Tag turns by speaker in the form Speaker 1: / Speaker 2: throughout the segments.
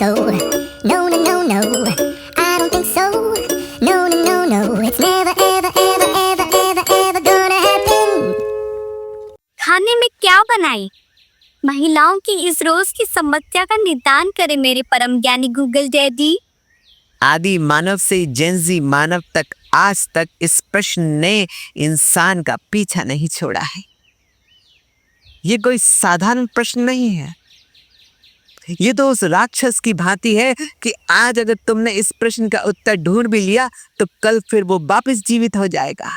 Speaker 1: so. No, no, no, no. I don't think so. No, no, no, no. It's never, ever, ever, ever, ever, ever gonna happen.
Speaker 2: खाने में क्या बनाई? महिलाओं की इस रोज की समस्या का निदान करे मेरे परम ज्ञानी गूगल डैडी।
Speaker 3: आदि मानव से जेंजी मानव तक आज तक इस प्रश्न ने इंसान का पीछा नहीं छोड़ा है। ये कोई साधारण प्रश्न नहीं है। ये तो उस राक्षस की भांति है कि आज अगर तुमने इस प्रश्न का उत्तर ढूंढ भी लिया तो कल फिर वो वापस जीवित हो जाएगा।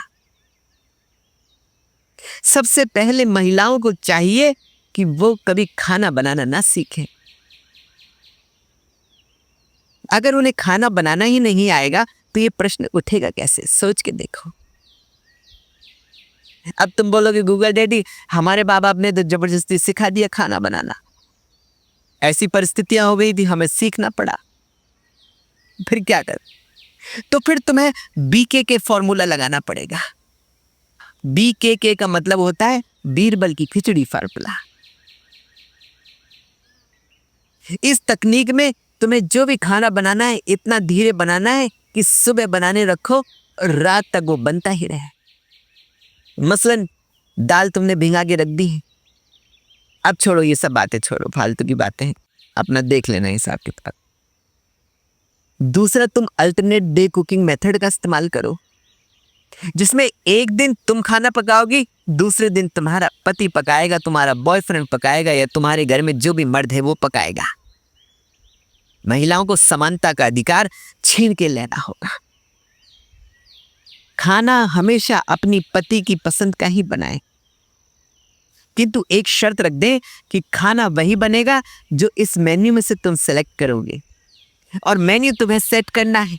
Speaker 3: सबसे पहले महिलाओं को चाहिए कि वो कभी खाना बनाना ना सीखें। अगर उन्हें खाना बनाना ही नहीं आएगा तो ये प्रश्न उठेगा कैसे? सोच के देखो। अब तुम बोलोगे गूगल डैडी हमारे माँ बाप ने तो जबरदस्ती सिखा दिया खाना बनाना, ऐसी परिस्थितियां हो गई थी, हमें सीखना पड़ा। फिर क्या कर? तो फिर तुम्हें BKK फॉर्मूला लगाना पड़ेगा। BKK का मतलब होता है बीरबल की खिचड़ी फार्मूला। इस तकनीक में तुम्हें जो भी खाना बनाना है इतना धीरे बनाना है कि सुबह बनाने रखो और रात तक वो बनता ही रहे। मसलन दाल तुमने भिंगा के रख दी है। अब छोड़ो ये सब बातें, छोड़ो फालतू की बातें, अपना देख लेना हिसाब किताब। दूसरा, तुम अल्टरनेट डे कुकिंग मेथड का इस्तेमाल करो, जिसमें एक दिन तुम खाना पकाओगी, दूसरे दिन तुम्हारा पति पकाएगा, तुम्हारा बॉयफ्रेंड पकाएगा, या तुम्हारे घर में जो भी मर्द है वो पकाएगा। महिलाओं को समानता का अधिकार छीन के लेना होगा। खाना हमेशा अपनी पति की पसंद का ही बनाए, किंतु एक शर्त रख दे कि खाना वही बनेगा जो इस मेन्यू में से तुम सेलेक्ट करोगे। और मेन्यू तुम्हें सेट करना है,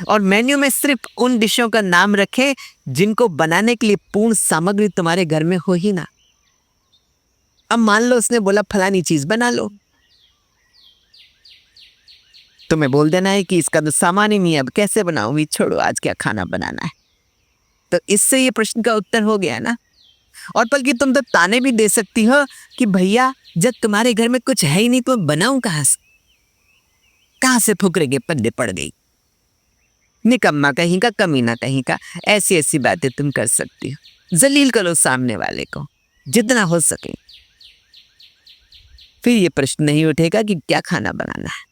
Speaker 3: और मेन्यू में सिर्फ उन डिशों का नाम रखे जिनको बनाने के लिए पूर्ण सामग्री तुम्हारे घर में हो ही ना। अब मान लो उसने बोला फलानी चीज बना लो, तुम्हें बोल देना है कि इसका तो सामान ही नहीं है, अब कैसे बनाऊंगी, छोड़ो आज क्या खाना बनाना है। तो इससे ये प्रश्न का उत्तर हो गया ना। और बल्कि तुम तो ताने भी दे सकती हो कि भैया जब तुम्हारे घर में कुछ है ही नहीं तो बनाऊं कहां से फुकरे के पल्ले पड़ गई, निकम्मा कहीं का, कमीना कहीं का। ऐसी ऐसी बातें तुम कर सकती हो। जलील करो सामने वाले को जितना हो सके। फिर ये प्रश्न नहीं उठेगा कि क्या खाना बनाना है।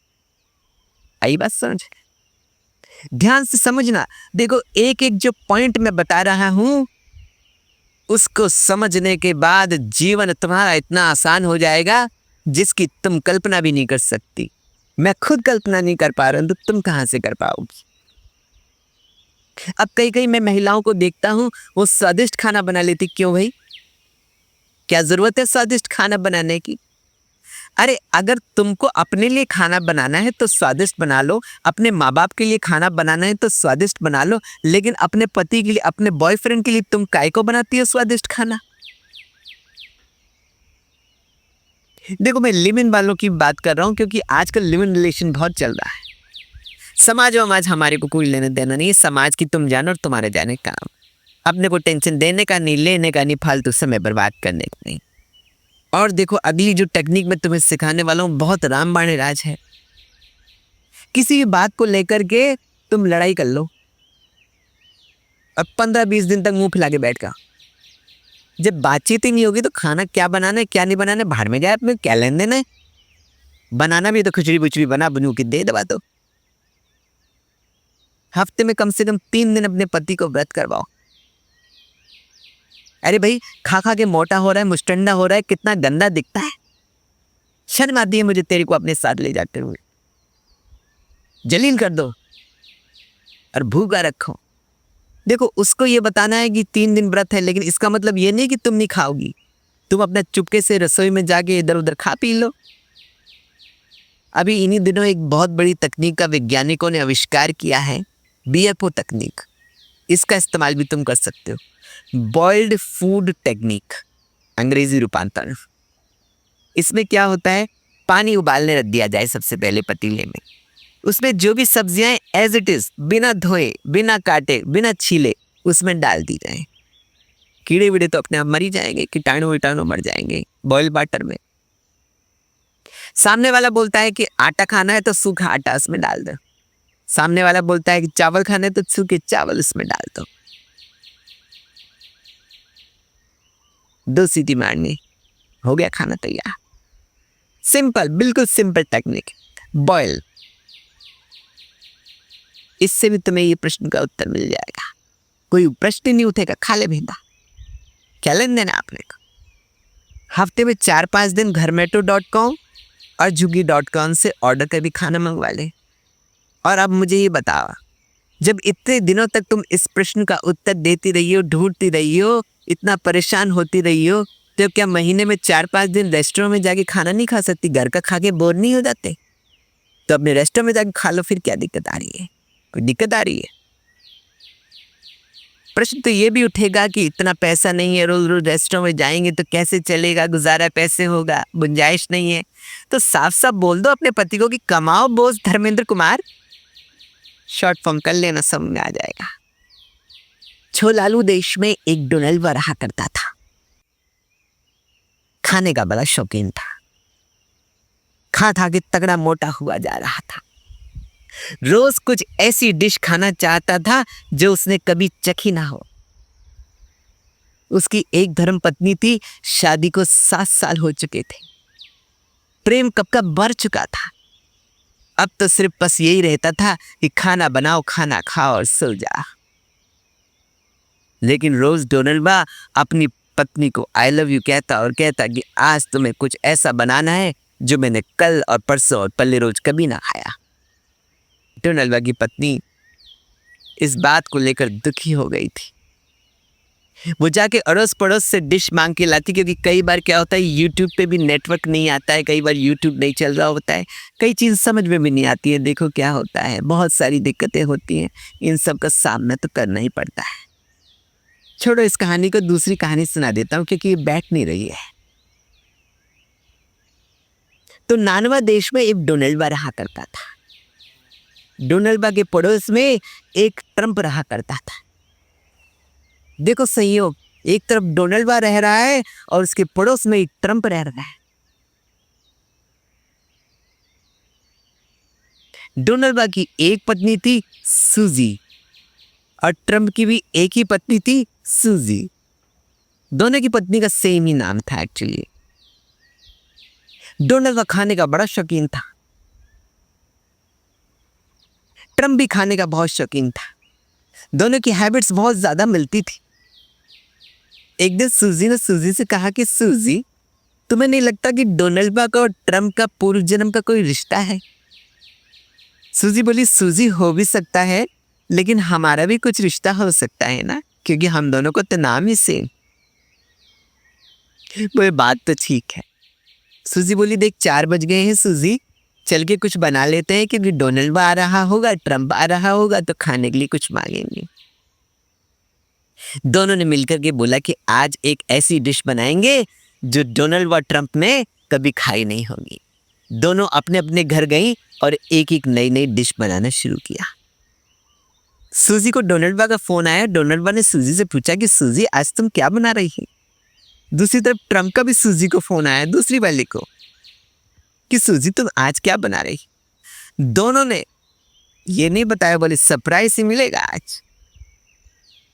Speaker 3: आई बात समझ? ध्यान से समझना। देखो एक एक जो पॉइंट मैं बता रहा हूं उसको समझने के बाद जीवन तुम्हारा इतना आसान हो जाएगा जिसकी तुम कल्पना भी नहीं कर सकती। मैं खुद कल्पना नहीं कर पा रहा हूं तो तुम कहां से कर पाओगी? अब कई मैं महिलाओं को देखता हूं वो स्वादिष्ट खाना बना लेती। क्यों भाई? क्या जरूरत है स्वादिष्ट खाना बनाने की? अरे अगर तुमको अपने लिए खाना बनाना है तो स्वादिष्ट बना लो, अपने माँ बाप के लिए खाना बनाना है तो स्वादिष्ट बना लो, लेकिन अपने पति के लिए, अपने बॉयफ्रेंड के लिए तुम काय को बनाती हो स्वादिष्ट खाना? देखो मैं लिव इन वालों की बात कर रहा हूं क्योंकि आजकल लिव इन रिलेशन बहुत चल रहा है। समाज हमारे को कोई लेने देना नहीं है। समाज की तुम जानो और तुम्हारे जाने काम। अपने को टेंशन देने का नहीं, लेने का नहीं, फालतू समय बर्बाद करने का नहीं। और देखो अगली जो टेक्निक मैं तुम्हें सिखाने वाला हूँ बहुत रामबाण राज है। किसी भी बात को लेकर के तुम लड़ाई कर लो, अब 15-20 दिन तक मुंह फैला के बैठ का। जब बातचीत ही नहीं होगी तो खाना क्या बनाना है क्या नहीं बनाना है बाहर में जाए, अपने क्या लेन देना है। बनाना भी तो खिचड़ी बुचड़ी बनू के दे दबा दो। हफ्ते में कम से कम 3 दिन अपने पति को व्रत करवाओ। अरे भाई खा के मोटा हो रहा है, मुस्टंडा हो रहा है, कितना गंदा दिखता है। शर्म आती है मुझे तेरे को अपने साथ ले जाते हुए। जलील कर दो और भूखा रखो। देखो उसको ये बताना है कि 3 दिन व्रत है, लेकिन इसका मतलब ये नहीं कि तुम नहीं खाओगी। तुम अपना चुपके से रसोई में जाके इधर उधर खा पी लो। अभी इन्हीं दिनों एक बहुत बड़ी तकनीक का वैज्ञानिकों ने आविष्कार किया है, BFO तकनीक। इसका इस्तेमाल भी तुम कर सकते हो, बॉइल्ड फूड टेक्निक, अंग्रेजी रूपांतरण। इसमें क्या होता है, पानी उबालने रख दिया जाए सबसे पहले पतीले में। उसमें जो भी सब्जियां एज इट इज, बिना धोए, बिना काटे, बिना छीले उसमें डाल दी जाए। कीड़े वीड़े तो अपने आप मर ही जाएंगे, कीटाणु वीटाणु मर जाएंगे बॉइल्ड वाटर में। सामने वाला बोलता है कि आटा खाना है तो सूखा आटा उसमें डाल दो, सामने वाला बोलता है कि चावल खाना है तो सूखे चावल उसमें डाल दो, 2 सीटी मारनी, हो गया खाना तैयार। सिंपल, बिल्कुल सिंपल टेक्निक, बॉयल। इससे भी तुम्हें ये प्रश्न का उत्तर मिल जाएगा, कोई प्रश्न ही नहीं उठेगा, खा ले भेदा। क्या लेन देना आपने को? हफ्ते में 4-5 दिन घरमेटो.com और झुग्गी.com से ऑर्डर कर भी खाना मंगवा ले। और अब मुझे ये बताओ, जब इतने दिनों तक तुम इस प्रश्न का उत्तर देती रही हो, ढूंढती रही हो, इतना परेशान होती रही हो, तो क्या महीने में 4-5 दिन रेस्टोरेंट में जाके खाना नहीं खा सकती? घर का खा के बोर नहीं हो जाते? तो अपने रेस्टोरेंट में जाके खा लो, फिर क्या दिक्कत आ रही है? कोई दिक्कत आ रही है? प्रश्न तो ये भी उठेगा कि इतना पैसा नहीं है, रोज रोज रेस्टोरेंट में जाएंगे तो कैसे चलेगा, गुजारा पैसे होगा, गुंजाइश नहीं है। तो साफ साफ बोल दो अपने पति को कि कमाओ बोझ धर्मेंद्र कुमार, शॉर्ट फॉर्म कर लेना, समझ में आ जाएगा। छोलालू देश में एक डोनल्वा रहा करता था, खाने का बड़ा शौकीन था, खा खा के तगड़ा मोटा हुआ जा रहा था। रोज कुछ ऐसी डिश खाना चाहता था जो उसने कभी चखी ना हो। उसकी एक धर्म पत्नी थी, शादी को 7 साल हो चुके थे, प्रेम कब का बढ़ चुका था। अब तो सिर्फ बस यही रहता था कि खाना बनाओ, खाना खाओ और सो जा। लेकिन रोज डोनल्वा अपनी पत्नी को आई लव यू कहता और कहता कि आज तुम्हें कुछ ऐसा बनाना है जो मैंने कल और परसों और पल्ले रोज कभी ना खाया। डोनल्वा की पत्नी इस बात को लेकर दुखी हो गई थी। वो जाके अड़ोस पड़ोस से डिश मांग के लाती, क्योंकि कई बार क्या होता है, यूट्यूब पे भी नेटवर्क नहीं आता है, कई बार यूट्यूब नहीं चल रहा होता है, कई चीज़ समझ में भी नहीं आती है। देखो क्या होता है, बहुत सारी दिक्कतें होती हैं, इन सब का सामना तो करना ही पड़ता है। छोड़ो, इस कहानी को दूसरी कहानी सुना देता हूँ, क्योंकि ये बैठ नहीं रही है। तो नानवा देश में एक डोनल्वा रहा करता था। डोनल्वा के पड़ोस में एक ट्रम्प रहा करता था। देखो संयोग, एक तरफ डोनल्वा रह रहा है और उसके पड़ोस में एक ट्रम्प रह रहा है। डोनल्वा की एक पत्नी थी सूजी और ट्रम्प की भी एक ही पत्नी थी सूजी। दोनों की पत्नी का सेम ही नाम था एक्चुअली। डोनल्वा खाने का बड़ा शौकीन था, ट्रम्प भी खाने का बहुत शौकीन था। दोनों की हैबिट्स बहुत ज्यादा मिलती थी। एक दिन सूजी ने सूजी से कहा कि सूजी, तुम्हें नहीं लगता कि डोनल्वा का और ट्रम्प का पूर्व जन्म का कोई रिश्ता है? सूजी बोली, सूजी हो भी सकता है, लेकिन हमारा भी कुछ रिश्ता हो सकता है ना, क्योंकि हम दोनों को तो नाम ही सेम। वो बात तो ठीक है। सूजी बोली, देख 4 बज गए हैं सूजी, चल के कुछ बना लेते हैं, क्योंकि डोनल्वा आ रहा होगा, ट्रम्प आ रहा होगा, तो खाने के लिए कुछ मांगेंगे। दोनों ने मिलकर के बोला कि आज एक ऐसी डिश बनाएंगे जो डोनल्वा ट्रम्प में कभी खाई नहीं होगी। दोनों अपने अपने घर गई और एक एक नई नई डिश बनाना शुरू किया। सूजी को डोनल्वा का फोन आया। डोनल्वा ने सूजी से पूछा कि सूजी, आज तुम क्या बना रही है? दूसरी तरफ ट्रम्प का भी सूजी को फोन आया, दूसरी वाली को, कि सूजी तुम आज क्या बना रही? दोनों ने ये नहीं बताया, बोले सरप्राइज ही मिलेगा आज।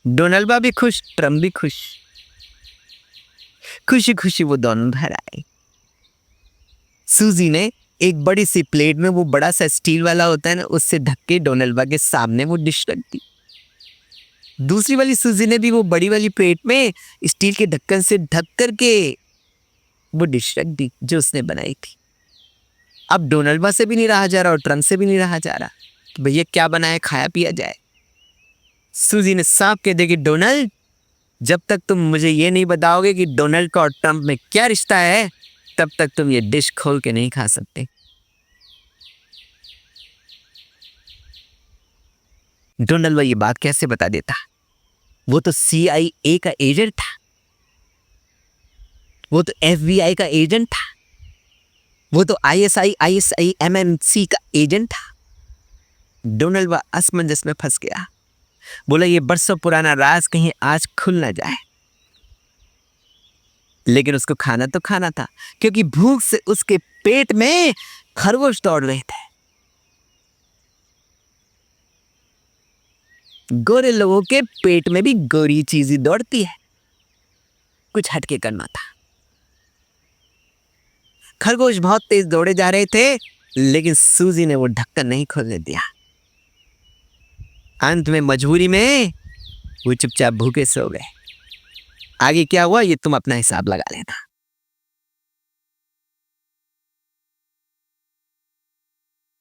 Speaker 3: डोनल्वा भी खुश, ट्रम्प भी खुश। खुशी खुशी वो दोनों घर आए। सूजी ने एक बड़ी सी प्लेट में, वो बड़ा सा स्टील वाला होता है ना, उससे ढक के डोनल्वा के सामने वो डिश रख दी। दूसरी वाली सूजी ने भी वो बड़ी वाली प्लेट में स्टील के ढक्कन से ढक करके वो डिश रख दी जो उसने बनाई थी। अब डोनल्वा से भी नहीं रहा जा रहा और ट्रम्प से भी नहीं रहा जा रहा कि भैया क्या बनाए, खाया पिया जाए। सूजी ने साफ कह दिया कि डोनल्ड, जब तक तुम मुझे ये नहीं बताओगे कि डोनल्ड का और ट्रम्प में क्या रिश्ता है, तब तक तुम ये डिश खोल के नहीं खा सकते। डोनल्वा ये बात कैसे बता देता? वो तो CIA का एजेंट था, वो तो FBI का एजेंट था, वो तो ISI, ISI, MNC का एजेंट था। डोनल्वा असमंजस में फंस गया। बोला, ये बरसों पुराना राज कहीं आज खुल ना जाए। लेकिन उसको खाना तो खाना था, क्योंकि भूख से उसके पेट में खरगोश दौड़ रहे थे। गोरे लोगों के पेट में भी गोरी चीजें दौड़ती है। कुछ हटके करना था। खरगोश बहुत तेज दौड़े जा रहे थे, लेकिन सूजी ने वो ढक्कन नहीं खोलने दिया। अंत में मजबूरी में वो चुपचाप भूखे सो गए। आगे क्या हुआ ये तुम अपना हिसाब लगा लेना।